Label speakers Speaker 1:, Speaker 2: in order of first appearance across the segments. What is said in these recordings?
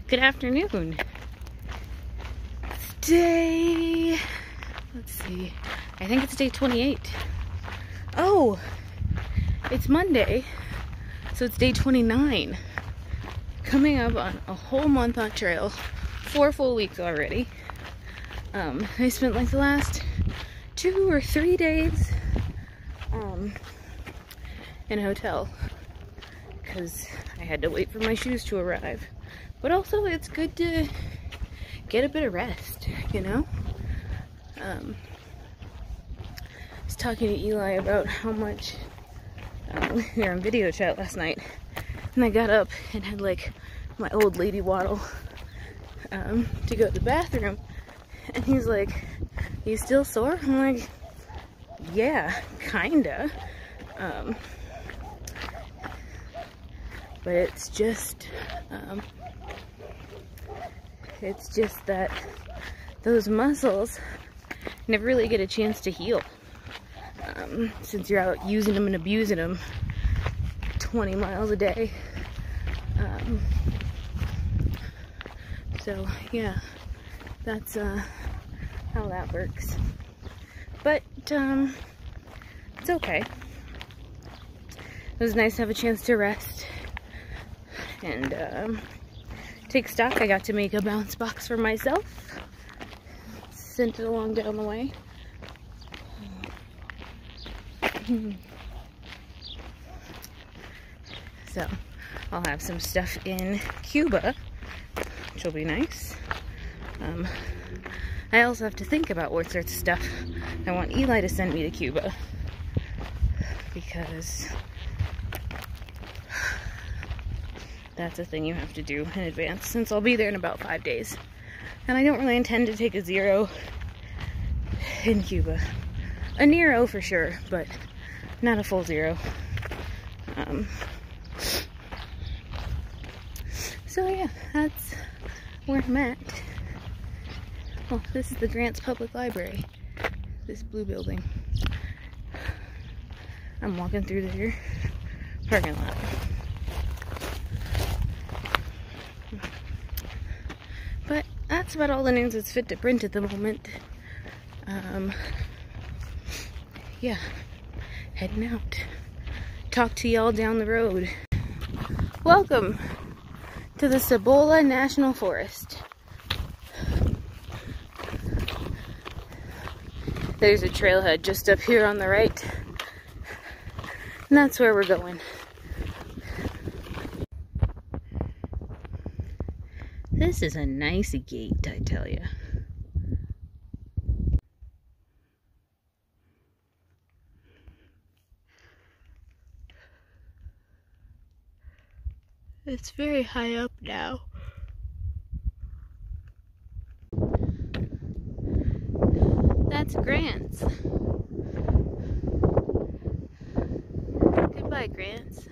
Speaker 1: Good afternoon. It's day, let's see, I think it's day 28. Oh, it's Monday, so it's day 29. Coming up on a whole month on trail, 4 full weeks already. I spent like the last 2 or 3 days in a hotel because I had to wait for my shoes to arrive. But also it's good to get a bit of rest, you know? I was talking to Eli about how much we were on video chat last night, and I got up and had like my old lady waddle to go to the bathroom, and he's like, "You still sore?" I'm like, "Yeah, kinda." But it's just that those muscles never really get a chance to heal since you're out using them and abusing them 20 miles a day. So yeah, that's how that works. But it's okay. It was nice to have a chance to rest and take stock. I got to make a bounce box for myself. Sent it along down the way. So I'll have some stuff in Cuba, which will be nice. I also have to think about what sorts of stuff I want Eli to send me to Cuba, because that's a thing you have to do in advance, since I'll be there in about 5 days. And I don't really intend to take a 0 in Cuba. A near O for sure, but not a full 0. So yeah, that's where I'm at. Oh, this is the Grants Public Library. This blue building. I'm walking through their parking lot. But that's about all the news that's fit to print at the moment. Yeah, heading out. Talk to y'all down the road. Welcome to the Cibola National Forest. There's a trailhead just up here on the right, and that's where we're going. This is a nice gate, I tell you. It's very high up now. That's Grants. Goodbye, Grants.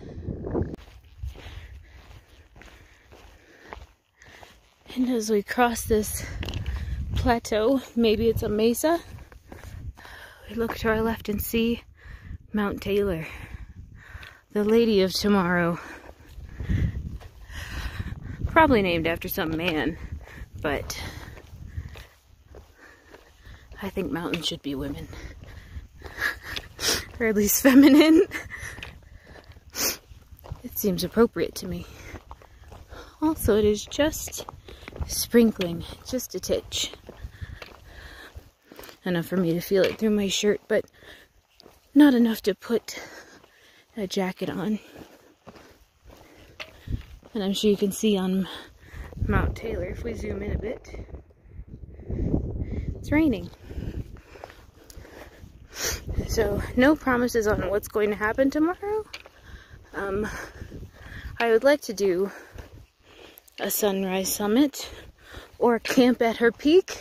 Speaker 1: And as we cross this plateau, maybe it's a mesa, we look to our left and see Mount Taylor, the Lady of Tomorrow. Probably named after some man, but I think mountains should be women. Or at least feminine. It seems appropriate to me. Also, it is just sprinkling, just a titch. Enough for me to feel it through my shirt, but not enough to put a jacket on. And I'm sure you can see on Mount Taylor, if we zoom in a bit, it's raining. So, no promises on what's going to happen tomorrow. I would like to do a sunrise summit or camp at her peak,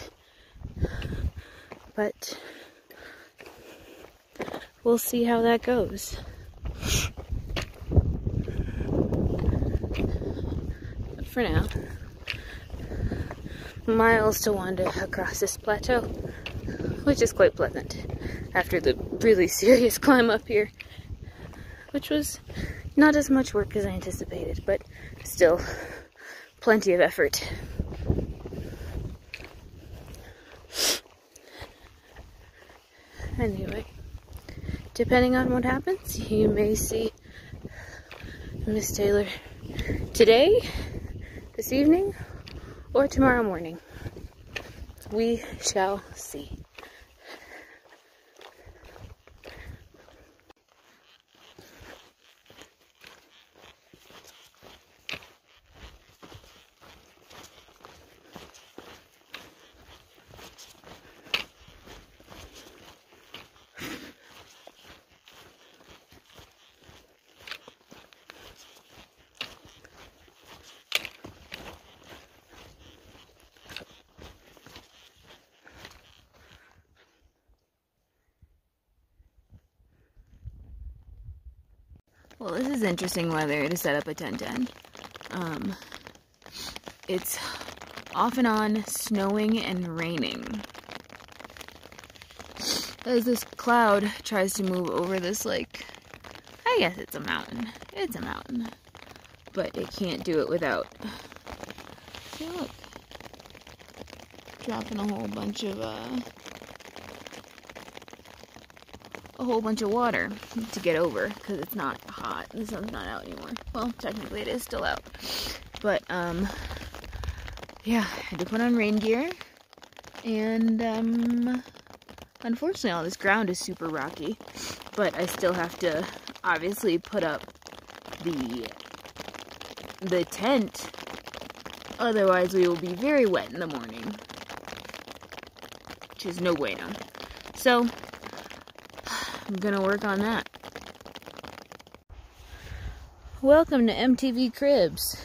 Speaker 1: but we'll see how that goes. But for now, miles to wander across this plateau, which is quite pleasant after the really serious climb up here, which was not as much work as I anticipated, but still plenty of effort. Anyway, depending on what happens, you may see Miss Taylor today, this evening, or tomorrow morning. We shall see. Well, this is interesting weather to set up a tent in. It's off and on snowing and raining. As this cloud tries to move over this, like, I guess it's a mountain. It's a mountain. But it can't do it without. See, look. Dropping a whole bunch of water to get over, because it's not hot. The sun's not out anymore. Well, technically it is still out. But, yeah, I had to put on rain gear. And, unfortunately all this ground is super rocky. But I still have to, obviously, put up the tent. Otherwise we will be very wet in the morning. Which is no bueno. So, I'm gonna work on that. Welcome to MTV Cribs.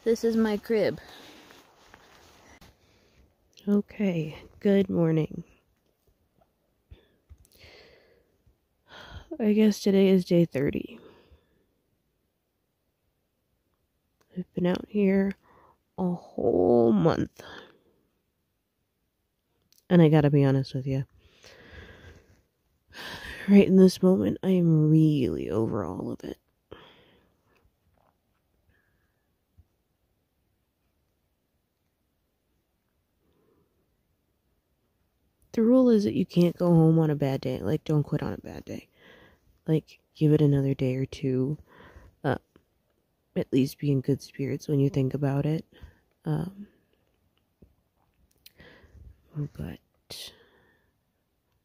Speaker 1: This is my crib. Okay, good morning. I guess today is day 30. I've been out here a whole month. And I gotta be honest with you. Right in this moment, I am really over all of it. The rule is that you can't go home on a bad day. Like, don't quit on a bad day. Like, give it another day or two. At least be in good spirits when you think about it. But,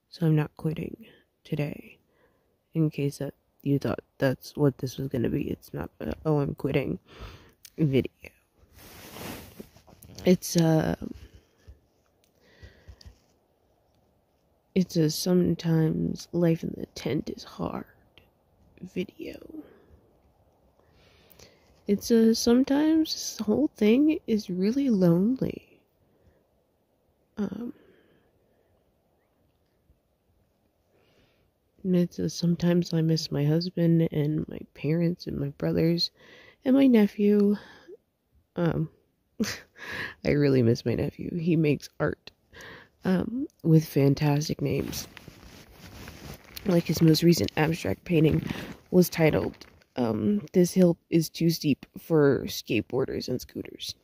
Speaker 1: so I'm not quitting today. In case that you thought that's what this was going to be. It's not oh, I'm quitting video. It's a sometimes life in the tent is hard video. It's a sometimes this whole thing is really lonely. And it's sometimes I miss my husband and my parents and my brothers and my nephew. I really miss my nephew. He makes art with fantastic names. Like his most recent abstract painting was titled, "This Hill is Too Steep for Skateboarders and Scooters."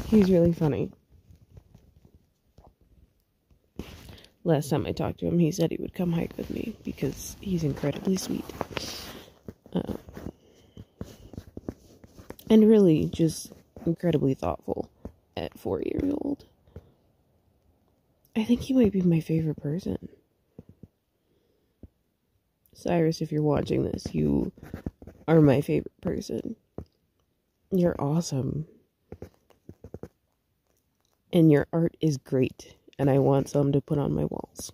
Speaker 1: He's really funny. Last time I talked to him, he said he would come hike with me because he's incredibly sweet. And really just incredibly thoughtful at 4 years old. I think he might be my favorite person. Cyrus, if you're watching this, you are my favorite person. You're awesome. And your art is great. And I want some to put on my walls.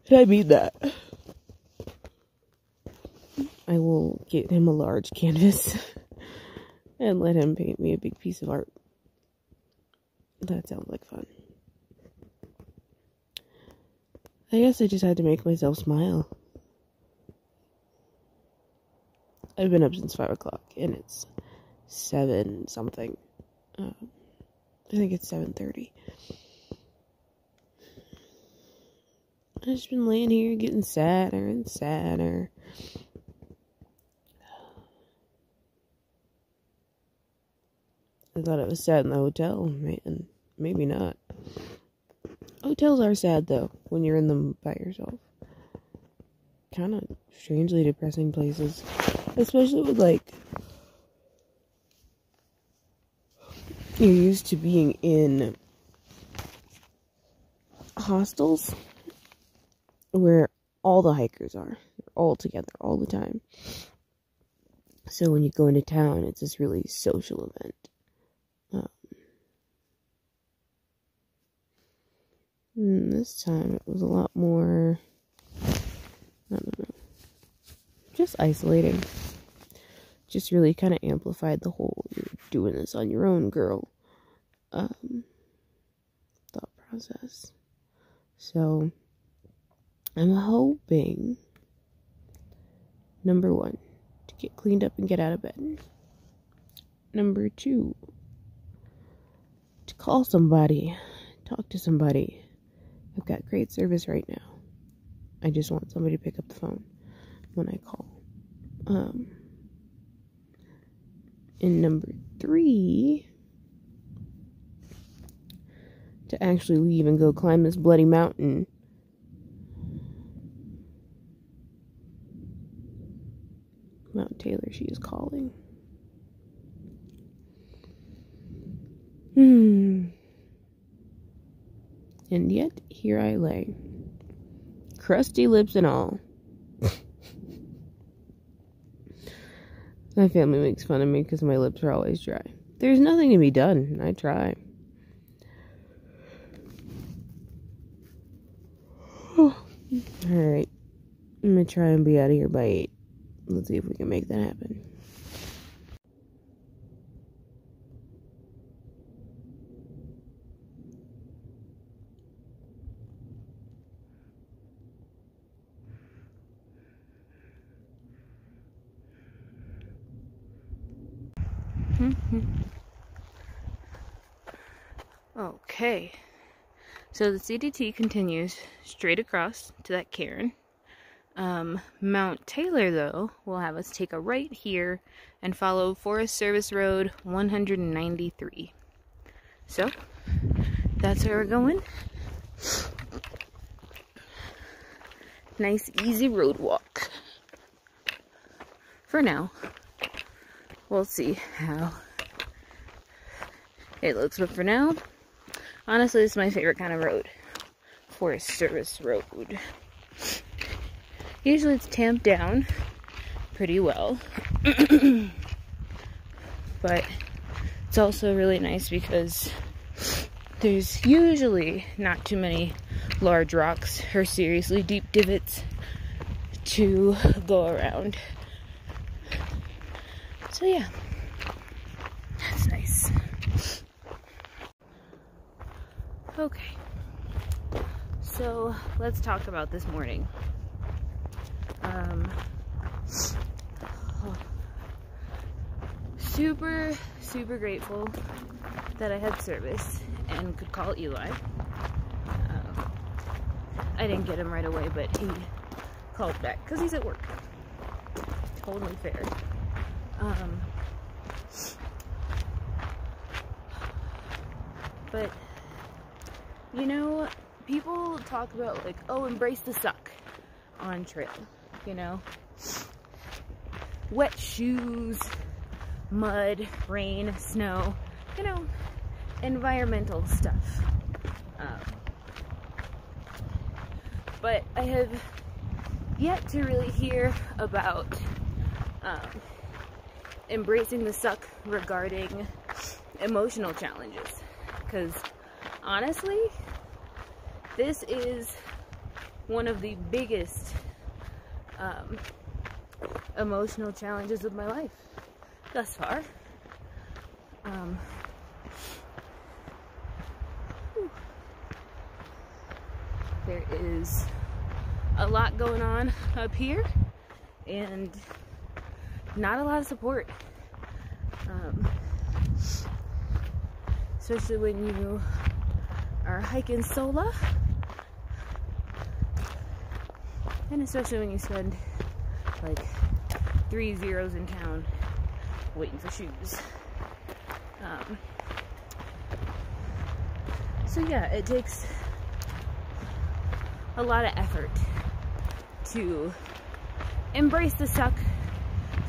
Speaker 1: And I mean that. I will get him a large canvas and let him paint me a big piece of art. That sounds like fun. I guess I just had to make myself smile. I've been up since 5 o'clock and it's 7 something. I think it's 7:30.
Speaker 2: I've just been laying here getting sadder and sadder. I thought it was sad in the hotel, man. Maybe not. Hotels are sad, though, when you're in them by yourself. Kind of strangely depressing places. Especially with, like, you're used to being in hostels where all the hikers are. They're all together all the time. So when you go into town, it's this really social event. This time it was a lot more, I don't know, just isolating. Just really kind of amplified the whole "you're doing this on your own, girl" thought process. So I'm hoping, number 1, to get cleaned up and get out of bed. Number 2, to call somebody, talk to somebody. I've got great service right now. I just want somebody to pick up the phone when I call. And number 3, to actually leave and go climb this bloody mountain. Mount Taylor, she is calling. And yet, here I lay. Crusty lips and all. My family makes fun of me because my lips are always dry. There's nothing to be done. I try. Alright. I'm going to try and be out of here by 8. Let's see if we can make that happen.
Speaker 1: Okay, so the CDT continues straight across to that cairn. Mount Taylor, though, will have us take a right here and follow Forest Service Road 193. So, that's where we're going. Nice, easy road walk. For now. We'll see how it looks, but for now, honestly, this is my favorite kind of road. Forest Service Road. Usually it's tamped down pretty well. But it's also really nice because there's usually not too many large rocks or seriously deep divots to go around. So yeah, that's nice. Okay, so let's talk about this morning. Super grateful that I had service and could call Eli. I didn't get him right away, but he called back because he's at work. Totally fair. But, you know, people talk about, like, oh, embrace the suck on trail, you know? Wet shoes, mud, rain, snow, you know, environmental stuff. But I have yet to really hear about embracing the suck regarding emotional challenges. Because honestly, this is one of the biggest emotional challenges of my life thus far. There is a lot going on up here and not a lot of support, especially when you are hiking solo. And especially when you spend like 3 zeros in town waiting for shoes. So yeah, it takes a lot of effort to embrace the suck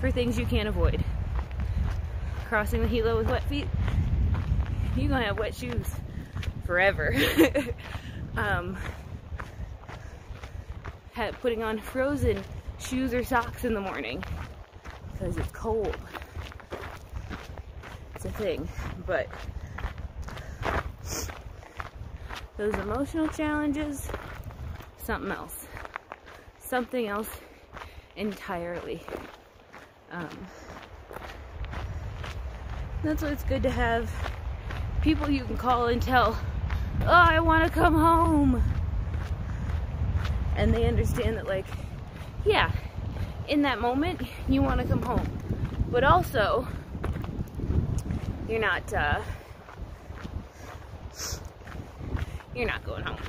Speaker 1: for things you can't avoid. Crossing the Hilo with wet feet, you're gonna have wet shoes forever. Putting on frozen shoes or socks in the morning because it's cold. It's a thing, but those emotional challenges, something else. Something else entirely. That's why it's good to have people you can call and tell, oh, I want to come home. And they understand that, like, yeah, in that moment, you want to come home. But also, you're not going home.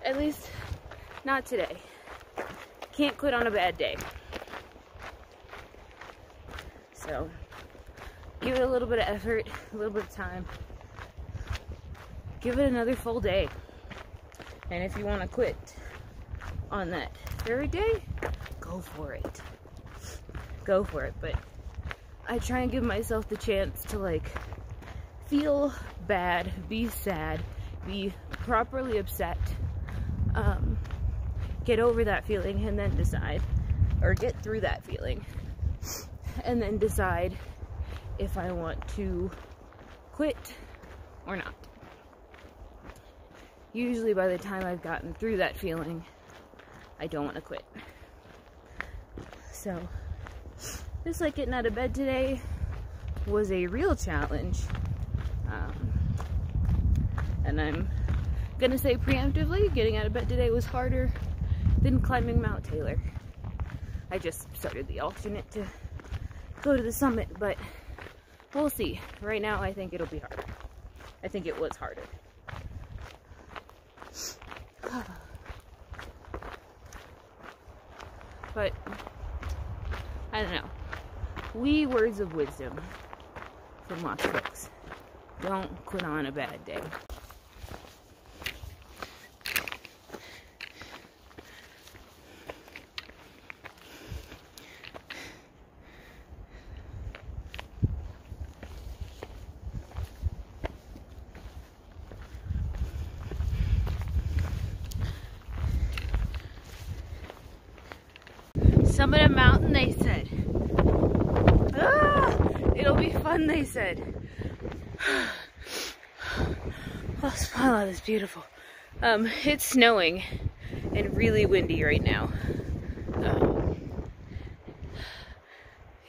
Speaker 1: At least, not today. Can't quit on a bad day. So, give it a little bit of effort, a little bit of time. Give it another full day. And if you want to quit on that very day, go for it. Go for it. But I try and give myself the chance to, like, feel bad, be sad, be properly upset, get over that feeling and then decide, or get through that feeling and then decide if I want to quit or not. Usually by the time I've gotten through that feeling, I don't want to quit. So, just like getting out of bed today was a real challenge. And I'm gonna say preemptively, getting out of bed today was harder than climbing Mount Taylor. I just started the alternate to go to the summit, but we'll see. Right now, I think it'll be harder. I think it was harder. But, I don't know. Wee words of wisdom from Lost Folks. Don't quit on a bad day. Summit a mountain, they said. Ah, it'll be fun, they said. Oh, Smala is beautiful. It's snowing and really windy right now.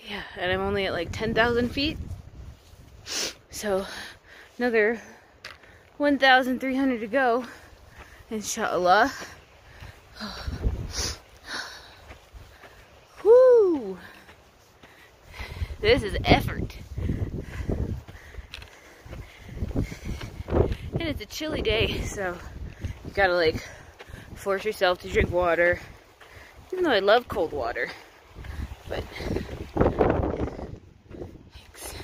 Speaker 1: Yeah, and I'm only at like 10,000 feet. So, another 1,300 to go, inshallah. Woo! This is effort. And it's a chilly day, so you gotta like force yourself to drink water. Even though I love cold water. But thanks.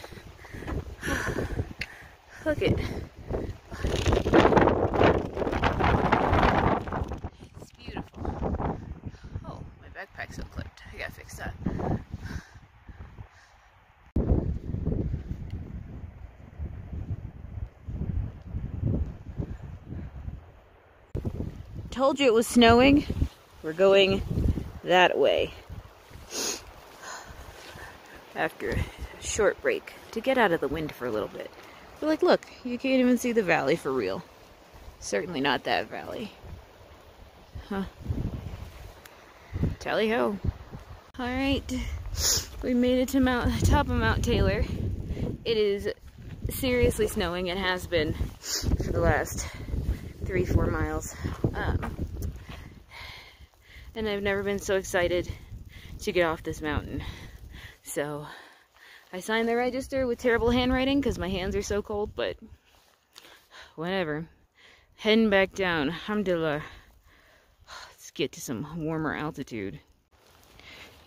Speaker 1: Look it. It's beautiful. Oh, my backpack's unclipped. I gotta fix that. Told you it was snowing. We're going that way. After a short break to get out of the wind for a little bit. But like, look, you can't even see the valley for real. Certainly not that valley. Huh. Tally ho. Alright, we made it to top of Mount Taylor. It is seriously snowing. It has been for the last 3-4 miles. And I've never been so excited to get off this mountain. So I signed the register with terrible handwriting because my hands are so cold, but whatever. Heading back down. Alhamdulillah. It's get to some warmer altitude.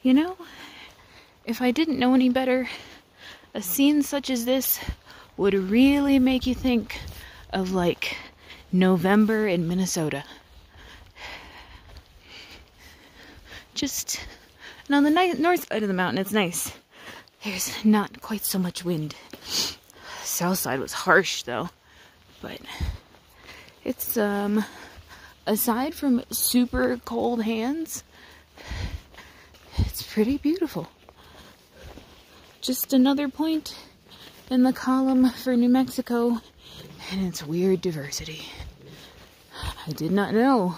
Speaker 1: You know, if I didn't know any better, a scene such as this would really make you think of like November in Minnesota. And on the north side of the mountain, it's nice. There's not quite so much wind. South side was harsh though, but it's aside from super cold hands, it's pretty beautiful. Just another point in the column for New Mexico and its weird diversity. I did not know.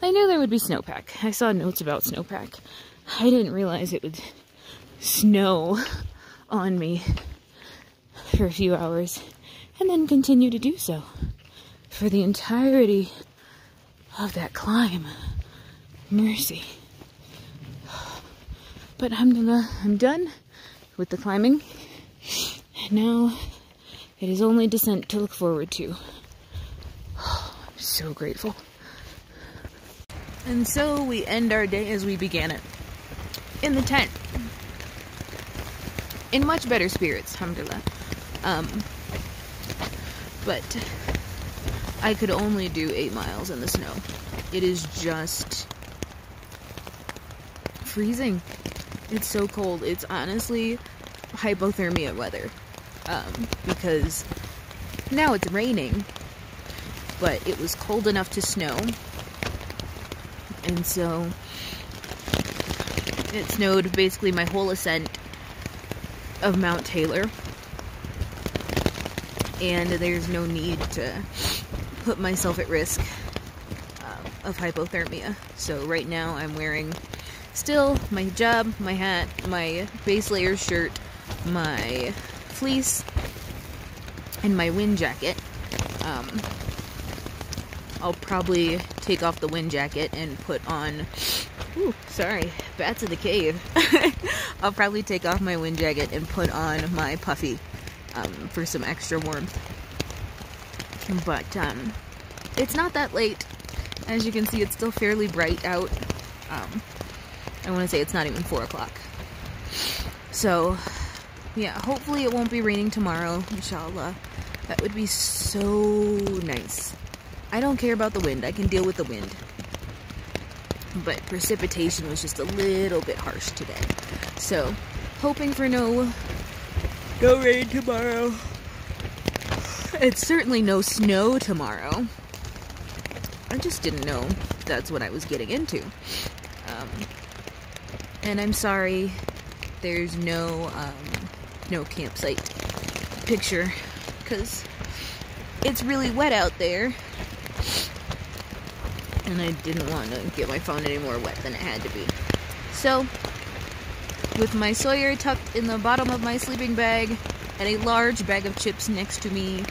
Speaker 1: I knew there would be snowpack. I saw notes about snowpack. I didn't realize it would snow on me for a few hours and then continue to do so for the entirety of that climb. Mercy. But alhamdulillah, I'm done with the climbing, and now it is only descent to look forward to. I'm so grateful. And so we end our day as we began it, in the tent, in much better spirits, alhamdulillah. But I could only do 8 miles in the snow. It is just freezing. It's so cold. It's honestly hypothermia weather. Because now it's raining, but it was cold enough to snow. And so it snowed basically my whole ascent of Mount Taylor. And there's no need to put myself at risk of hypothermia. So right now I'm wearing still my hijab, my hat, my base layer shirt, my fleece, and my wind jacket. I'll probably take off the wind jacket and put on... Ooh, sorry, bats in the cave. I'll probably take off my wind jacket and put on my puffy for some extra warmth. But it's not that late. As you can see, it's still fairly bright out. I want to say it's not even 4 o'clock. So, yeah, hopefully it won't be raining tomorrow, inshallah. That would be so nice. I don't care about the wind. I can deal with the wind. But precipitation was just a little bit harsh today. So, hoping for no rain tomorrow. It's certainly no snow tomorrow. I just didn't know that's what I was getting into. And I'm sorry there's no campsite picture, because it's really wet out there. And I didn't want to get my phone any more wet than it had to be. So, with my Sawyer tucked in the bottom of my sleeping bag and a large bag of chips next to me,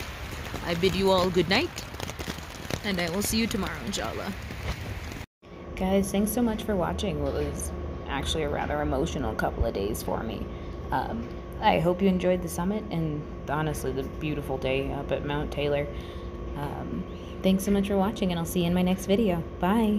Speaker 1: I bid you all good night, and I will see you tomorrow, inshallah. Guys, thanks so much for watching what was actually a rather emotional couple of days for me. I hope you enjoyed the summit and honestly the beautiful day up at Mount Taylor. Thanks so much for watching, and I'll see you in my next video. Bye!